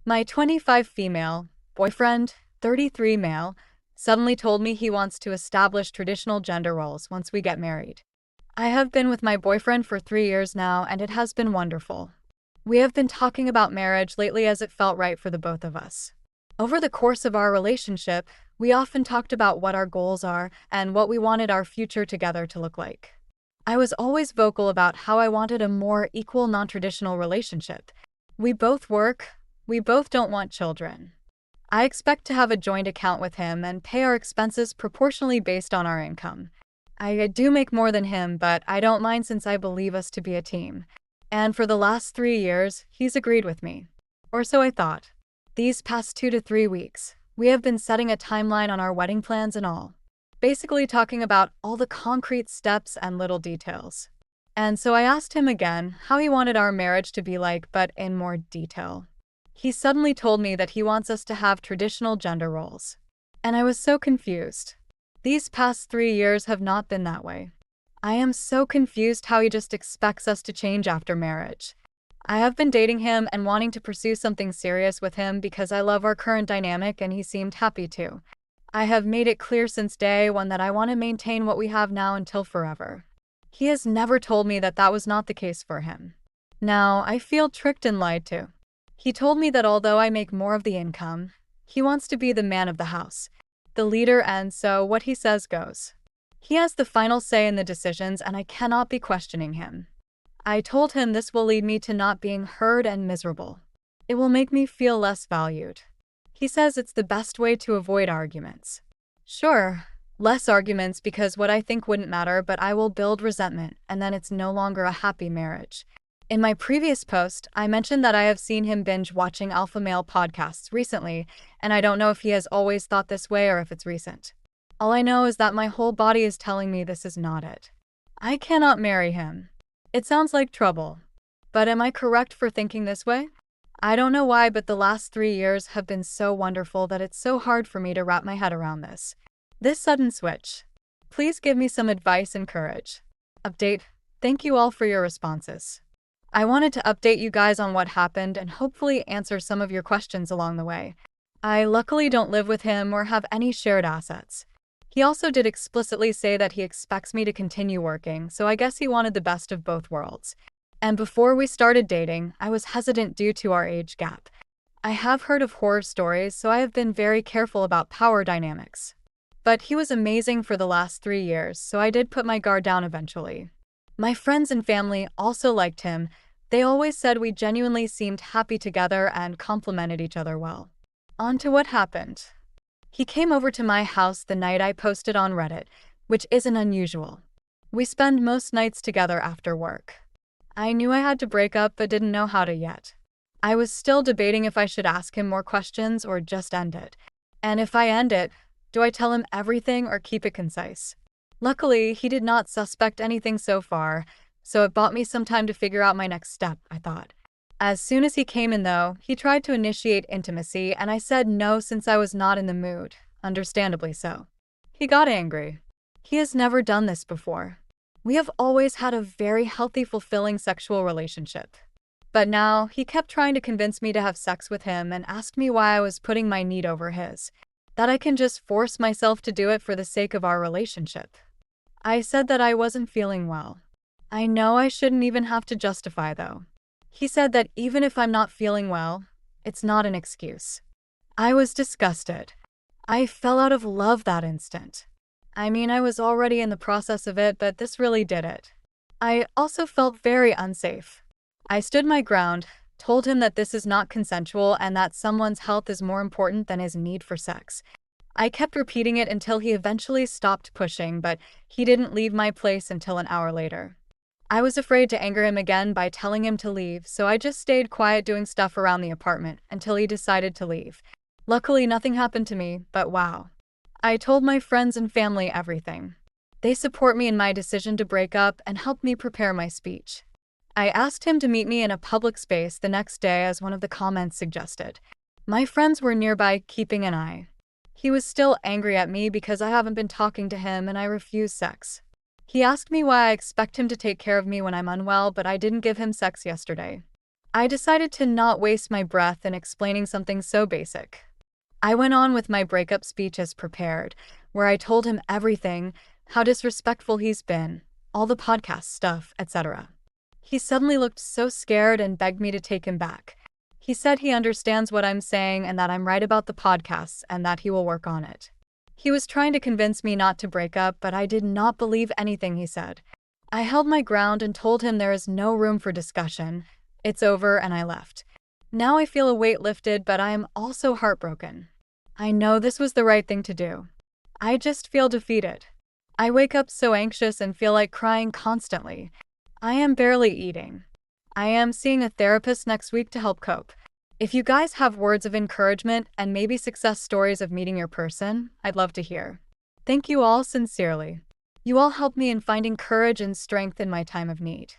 My 25 female boyfriend, 33 male, suddenly told me he wants to establish traditional gender roles once we get married. I have been with my boyfriend for 3 years now, and it has been wonderful. We have been talking about marriage lately as it felt right for the both of us. Over the course of our relationship, we often talked about what our goals are and what we wanted our future together to look like. I was always vocal about how I wanted a more equal, non-traditional relationship. We both work, we both don't want children. I expect to have a joint account with him and pay our expenses proportionally based on our income. I do make more than him, but I don't mind since I believe us to be a team. And for the last 3 years, he's agreed with me. Or so I thought. These past 2 to 3 weeks, we have been setting a timeline on our wedding plans and all. Basically talking about all the concrete steps and little details. And so I asked him again how he wanted our marriage to be like, but in more detail. He suddenly told me that he wants us to have traditional gender roles. And I was so confused. These past 3 years have not been that way. I am so confused how he just expects us to change after marriage. I have been dating him and wanting to pursue something serious with him because I love our current dynamic and he seemed happy to. I have made it clear since day one that I want to maintain what we have now until forever. He has never told me that that was not the case for him. Now, I feel tricked and lied to. He told me that although I make more of the income, he wants to be the man of the house, the leader, and so what he says goes. He has the final say in the decisions and I cannot be questioning him. I told him this will lead me to not being heard and miserable. It will make me feel less valued. He says it's the best way to avoid arguments. Sure, less arguments because what I think wouldn't matter, but I will build resentment and then it's no longer a happy marriage. In my previous post, I mentioned that I have seen him binge watching alpha male podcasts recently, and I don't know if he has always thought this way or if it's recent. All I know is that my whole body is telling me this is not it. I cannot marry him. It sounds like trouble. But am I correct for thinking this way? I don't know why, but the last 3 years have been so wonderful that it's so hard for me to wrap my head around this. This sudden switch. Please give me some advice and courage. Update. Thank you all for your responses. I wanted to update you guys on what happened and hopefully answer some of your questions along the way. I luckily don't live with him or have any shared assets. He also did explicitly say that he expects me to continue working, so I guess he wanted the best of both worlds. And before we started dating, I was hesitant due to our age gap. I have heard of horror stories, so I have been very careful about power dynamics. But he was amazing for the last 3 years, so I did put my guard down eventually. My friends and family also liked him. They always said we genuinely seemed happy together and complimented each other well. On to what happened. He came over to my house the night I posted on Reddit, which isn't unusual. We spend most nights together after work. I knew I had to break up but didn't know how to yet. I was still debating if I should ask him more questions or just end it. And if I end it, do I tell him everything or keep it concise? Luckily, he did not suspect anything so far, so it bought me some time to figure out my next step, I thought. As soon as he came in though, he tried to initiate intimacy and I said no since I was not in the mood, understandably so. He got angry. He has never done this before. We have always had a very healthy, fulfilling sexual relationship. But now, he kept trying to convince me to have sex with him and asked me why I was putting my need over his. That I can just force myself to do it for the sake of our relationship. I said that I wasn't feeling well. I know I shouldn't even have to justify though. He said that even if I'm not feeling well, it's not an excuse. I was disgusted. I fell out of love that instant. I mean, I was already in the process of it, but this really did it. I also felt very unsafe. I stood my ground, told him that this is not consensual and that someone's health is more important than his need for sex. I kept repeating it until he eventually stopped pushing, but he didn't leave my place until an hour later. I was afraid to anger him again by telling him to leave, so I just stayed quiet doing stuff around the apartment until he decided to leave. Luckily, nothing happened to me, but wow. I told my friends and family everything. They support me in my decision to break up and helped me prepare my speech. I asked him to meet me in a public space the next day as one of the comments suggested. My friends were nearby keeping an eye. He was still angry at me because I haven't been talking to him and I refuse sex. He asked me why I expect him to take care of me when I'm unwell, but I didn't give him sex yesterday. I decided to not waste my breath in explaining something so basic. I went on with my breakup speech as prepared, where I told him everything, how disrespectful he's been, all the podcast stuff, etc. He suddenly looked so scared and begged me to take him back. He said he understands what I'm saying and that I'm right about the podcasts and that he will work on it. He was trying to convince me not to break up, but I did not believe anything he said. I held my ground and told him there is no room for discussion. It's over, and I left. Now I feel a weight lifted, but I am also heartbroken. I know this was the right thing to do. I just feel defeated. I wake up so anxious and feel like crying constantly. I am barely eating. I am seeing a therapist next week to help cope. If you guys have words of encouragement and maybe success stories of meeting your person, I'd love to hear. Thank you all sincerely. You all helped me in finding courage and strength in my time of need.